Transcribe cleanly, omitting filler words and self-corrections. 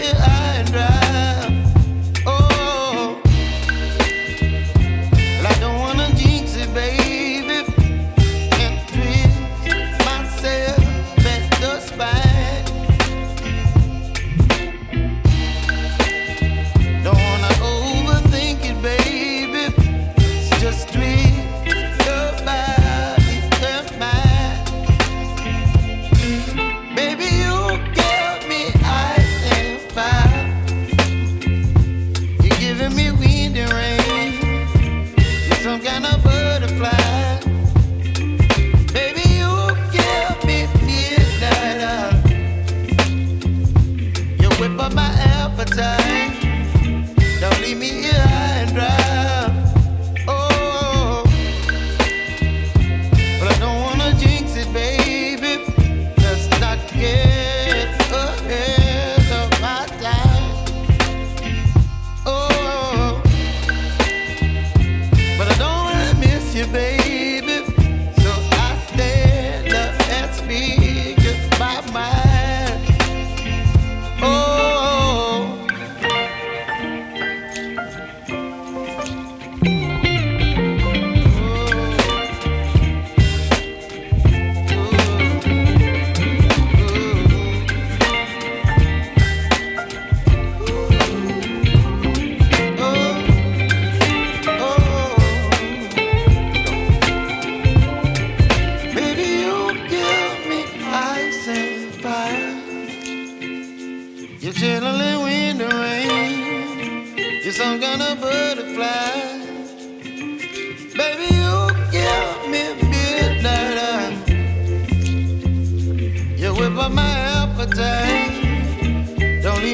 here high and dry. Oh, well, I don't wanna jinx it, baby, and twist myself at the spine. Don't wanna overthink it, baby. It's just twist your body and mine. Baby, you give me ice and fire. You're giving me wind and rain. You're some kind of butterfly. Baby, you give me midnight. You whip up my appetite. Don't leave me here high and dry. Oh, but I don't wanna jinx it, baby. Let's not get ahead of my time. Oh, but I don't wanna miss you, baby. So I stand up and speak my mind. Oh. Baby, you give me ice and fire. You're chilling wind and rain. You're some kind of butterfly. Baby, you give me midnight. You whip up my appetite.